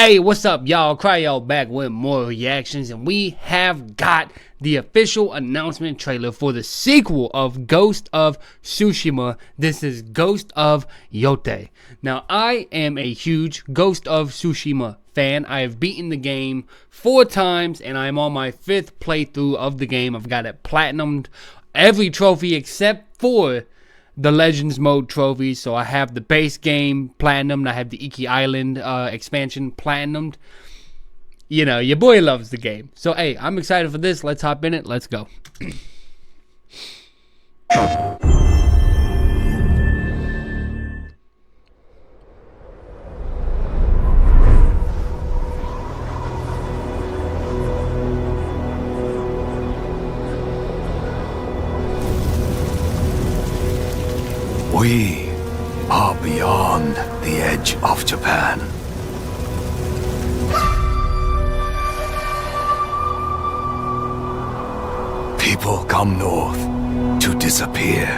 Hey, what's up, y'all? Cryo back with more reactions, and we have got the official announcement trailer for the sequel of Ghost of Tsushima. This is Ghost of Yōtei. Now, I am a huge Ghost of Tsushima fan. I have beaten the game 4 times, and I'm on my 5th playthrough of the game. I've got it platinumed, every trophy except for the Legends mode trophies. So I have the base game platinum, I have the Iki Island expansion platinumed. You know, your boy loves the game. So hey, I'm excited for this. Let's hop in it. Let's go. We are beyond the edge of Japan. People come north to disappear.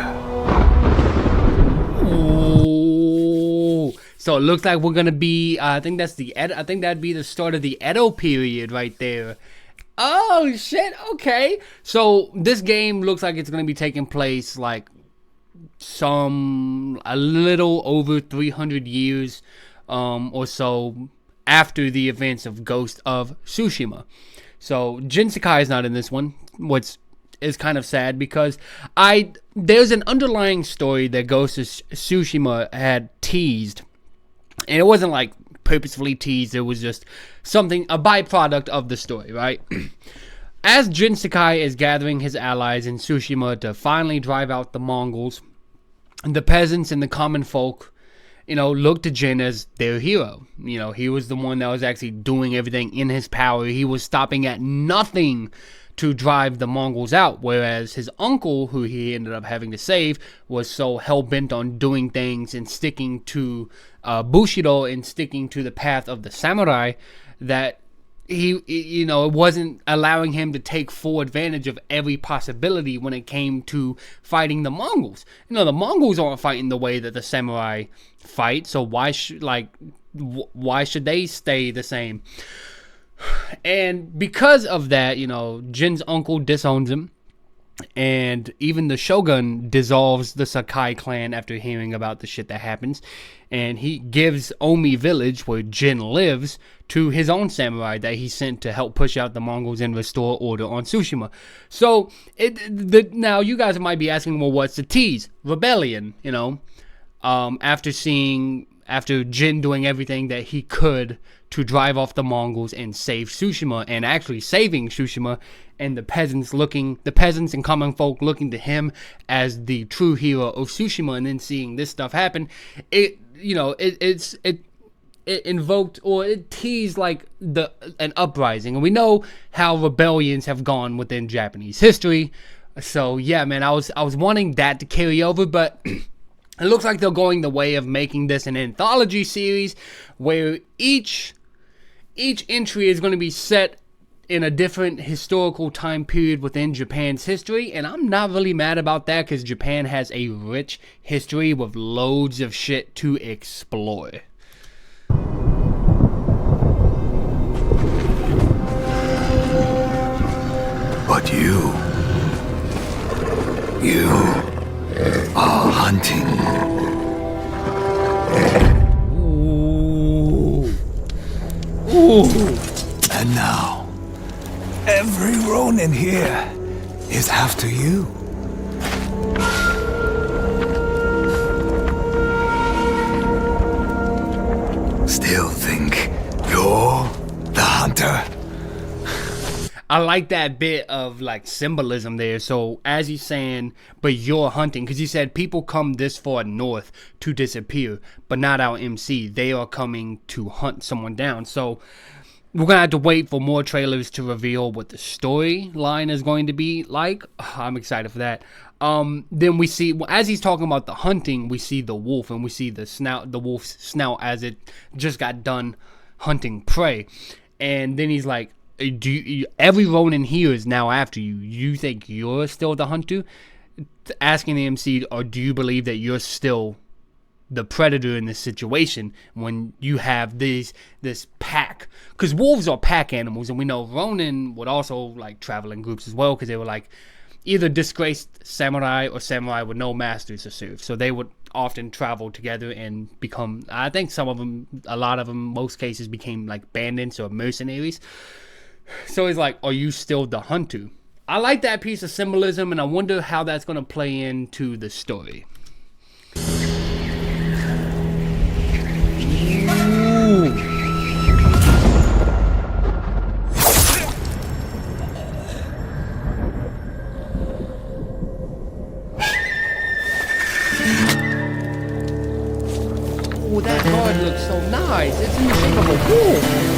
Ooh. So it looks like we're gonna be. I think that's the. I think that'd be the start of the Edo period right there. Oh shit! Okay. So this game looks like it's gonna be taking place like a little over 300 years or so after the events of Ghost of Tsushima. So Jin Sakai is not in this one, which is kind of sad because there's an underlying story that Ghost of Tsushima had teased, and it wasn't like purposefully teased, it was just something, a byproduct of the story, right? As Jin Sakai is gathering his allies in Tsushima to finally drive out the Mongols, the peasants and the common folk, you know, look to Jin as their hero. You know, he was the one that was actually doing everything in his power. He was stopping at nothing to drive the Mongols out, whereas his uncle, who he ended up having to save, was so hell-bent on doing things and sticking to Bushido and sticking to the path of the samurai that he, you know, it wasn't allowing him to take full advantage of every possibility when it came to fighting the Mongols. You know, the Mongols aren't fighting the way that the samurai fight, so why should they stay the same? And because of that, you know, Jin's uncle disowns him, and even the shogun dissolves the Sakai clan after hearing about the shit that happens, and he gives Omi village, where Jin lives, to his own samurai that he sent to help push out the Mongols and restore order on Tsushima. So now you guys might be asking, well, what's the tease? Rebellion, you know, after Jin doing everything that he could to drive off the Mongols and save Tsushima, and actually saving Tsushima, and the peasants and common folk looking to him as the true hero of Tsushima, and then seeing this stuff happen, it invoked, or it teased like an uprising. And we know how rebellions have gone within Japanese history. So yeah, man, I was wanting that to carry over, but it looks like they're going the way of making this an anthology series where each entry is going to be set in a different historical time period within Japan's history, and I'm not really mad about that because Japan has a rich history with loads of shit to explore. But you are hunting. Ooh. And now, every Ronin here is after you. Still think you're the hunter? I like that bit of like symbolism there. So as he's saying, but you're hunting, because he said people come this far north to disappear, but not our MC. They are coming to hunt someone down. So we're gonna have to wait for more trailers to reveal what the storyline is going to be like. I'm excited for that. Then we see, as he's talking about the hunting, we see the wolf, and we see the wolf's snout as it just got done hunting prey. And then he's like, every Ronin here is now after you. You think you're still the hunter? Asking the MC, or do you believe that you're still the predator in this situation when you have this pack, because wolves are pack animals, and we know Ronin would also like travel in groups as well, because they were like either disgraced samurai or samurai with no masters to serve, so they would often travel together and become, I think some of them, a lot of them, most cases became like bandits or mercenaries. So it's like, are you still the hunter? I like that piece of symbolism, and I wonder how that's going to play into the story. Oh, that card looks so nice. It's in the shape of a wolf.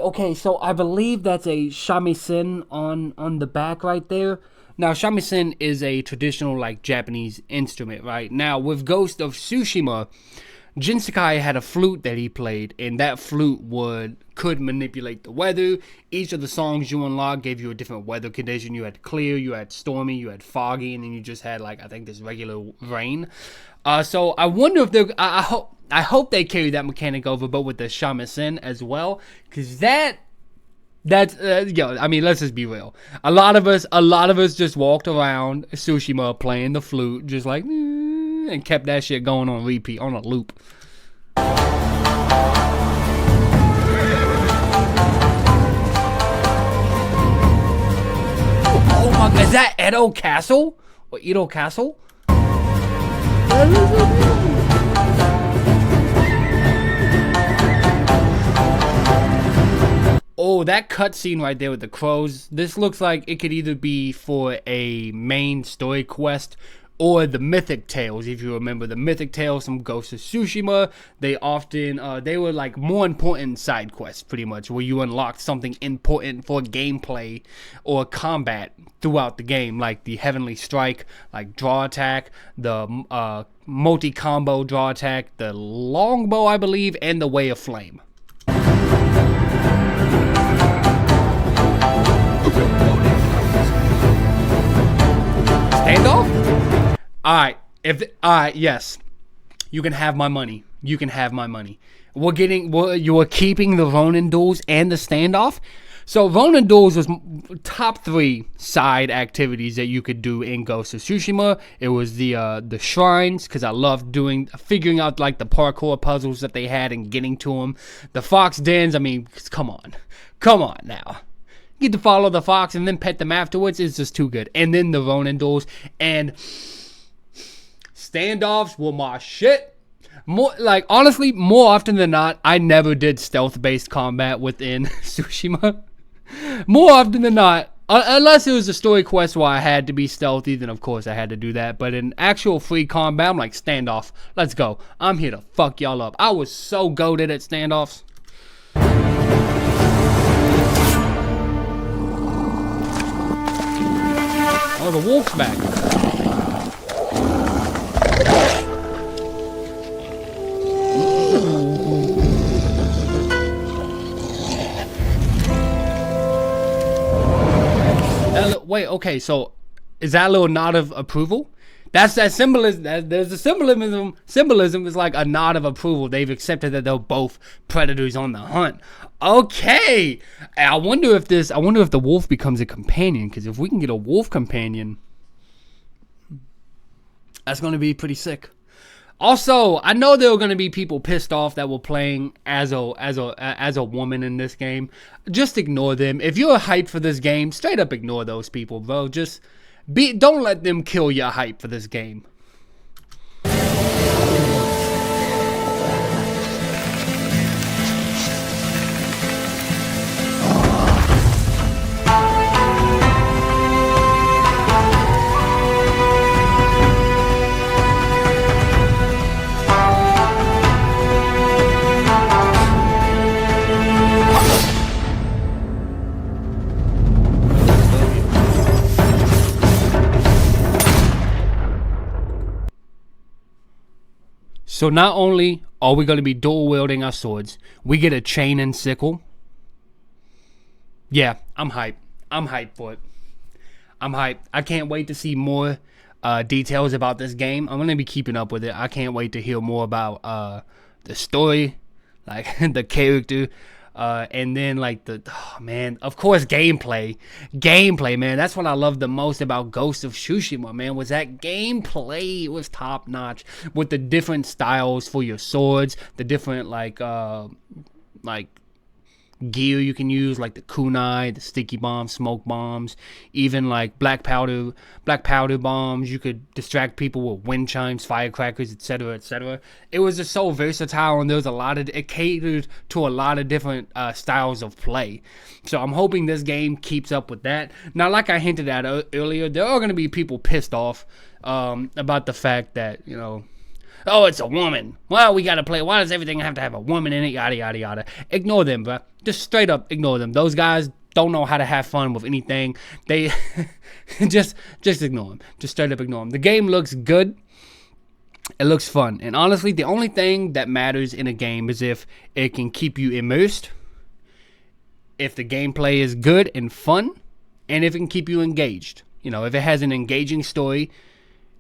Okay, so I believe that's a shamisen on the back right there. Now, shamisen is a traditional, like, Japanese instrument, right? Now, with Ghost of Tsushima, Jin Sakai had a flute that he played, and that flute could manipulate the weather. Each of the songs you unlocked gave you a different weather condition. You had clear, you had stormy, you had foggy, and then you just had, like, I think this regular rain. So I wonder if they're... I hope they carry that mechanic over, but with the shamisen as well, because that's I mean, let's just be real. A lot of us just walked around Tsushima playing the flute, just like, and kept that shit going on repeat, on a loop. Oh my God, is that Edo Castle or Edo Castle? Oh, that cutscene right there with the crows. This looks like it could either be for a main story quest or the Mythic Tales. If you remember the Mythic Tales from Ghost of Tsushima, they often, they were like more important side quests, pretty much, where you unlocked something important for gameplay or combat throughout the game, like the Heavenly Strike, like draw attack, the multi-combo draw attack, the longbow, I believe, and the Way of Flame. Standoff? Alright, yes. You can have my money. You can have my money. You are keeping the Ronin duels and the standoff. So Ronin duels was top 3 side activities that you could do in Ghost of Tsushima. It was the shrines, because I loved figuring out like the parkour puzzles that they had and getting to them. The fox dens, I mean, come on now. You get to follow the fox and then pet them afterwards. It's just too good. And then the Ronin duels and standoffs were my shit. Honestly, more often than not, I never did stealth-based combat within Tsushima. More often than not, unless it was a story quest where I had to be stealthy, then of course I had to do that. But in actual free combat, I'm like, standoff, let's go. I'm here to fuck y'all up. I was so goated at standoffs. Oh, the wolf's back. Wait, okay, so is that a little nod of approval? That's that symbolism. There's a symbolism. Symbolism is like a nod of approval. They've accepted that they're both predators on the hunt. Okay, I wonder if the wolf becomes a companion. Because if we can get a wolf companion, that's going to be pretty sick. Also, I know there are going to be people pissed off that were playing as a woman in this game. Just ignore them. If you're hyped for this game, straight up ignore those people, bro. Don't let them kill your hype for this game. So not only are we going to be dual wielding our swords, we get a chain and sickle. Yeah, I'm hyped. I'm hyped for it. I'm hyped. I can't wait to see more details about this game. I'm going to be keeping up with it. I can't wait to hear more about the story, like the character, and then like of course, gameplay, man. That's what I love the most about Ghost of Tsushima, man. Was that gameplay? It was top notch with the different styles for your swords, the different like gear you can use, like the kunai, the sticky bombs, smoke bombs, even like black powder bombs. You could distract people with wind chimes, firecrackers, etc., etc. It was just so versatile, and there was it catered to a lot of different styles of play. So I'm hoping this game keeps up with that. Now, like I hinted at earlier, there are going to be people pissed off about the fact that, oh, it's a woman. Well, we gotta play. Why does everything have to have a woman in it? Yada, yada, yada. Ignore them, bro. Just straight up ignore them. Those guys don't know how to have fun with anything. They just ignore them. Just straight up ignore them. The game looks good. It looks fun. And honestly, the only thing that matters in a game is if it can keep you immersed, if the gameplay is good and fun, and if it can keep you engaged. If it has an engaging story,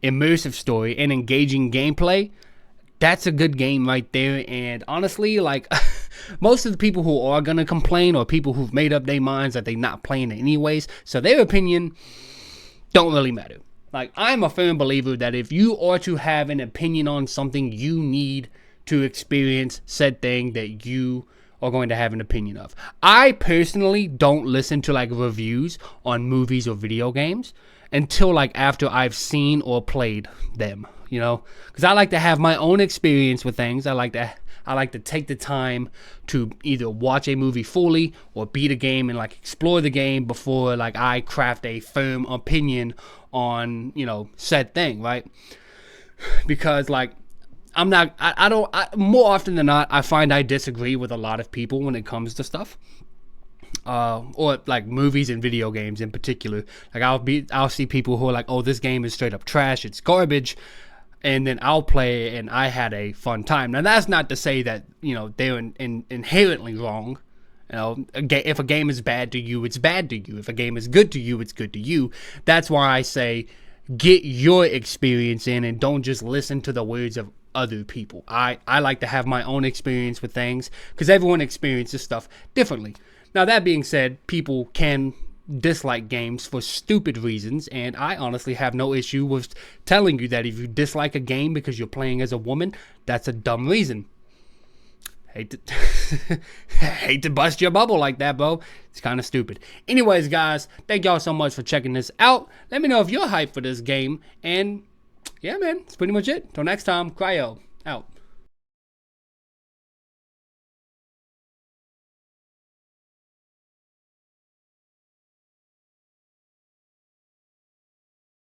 immersive story, and engaging gameplay, that's a good game right there. And honestly, like most of the people who are gonna complain are people who've made up their minds that they're not playing it anyways, so their opinion don't really matter. Like, I'm a firm believer that if you are to have an opinion on something, you need to experience said thing that you are going to have an opinion of. I personally don't listen to like reviews on movies or video games until like after I've seen or played them, because I like to have my own experience with things. I like to take the time to either watch a movie fully or beat a game and like explore the game before like I craft a firm opinion on said thing, right? Because like more often than not, I find I disagree with a lot of people when it comes to stuff. Or like movies and video games in particular. Like I'll see people who are like, oh, this game is straight up trash, it's garbage, and then I'll play it and I had a fun time. Now that's not to say that they're inherently wrong. If a game is bad to you, it's bad to you. If a game is good to you, it's good to you. That's why I say get your experience in and don't just listen to the words of other people. I like to have my own experience with things because everyone experiences stuff differently. Now, that being said, people can dislike games for stupid reasons, and I honestly have no issue with telling you that if you dislike a game because you're playing as a woman, that's a dumb reason. Hate to bust your bubble like that, bro. It's kind of stupid. Anyways, guys, thank y'all so much for checking this out. Let me know if you're hyped for this game, and yeah, man, that's pretty much it. Till next time, Cryo, out.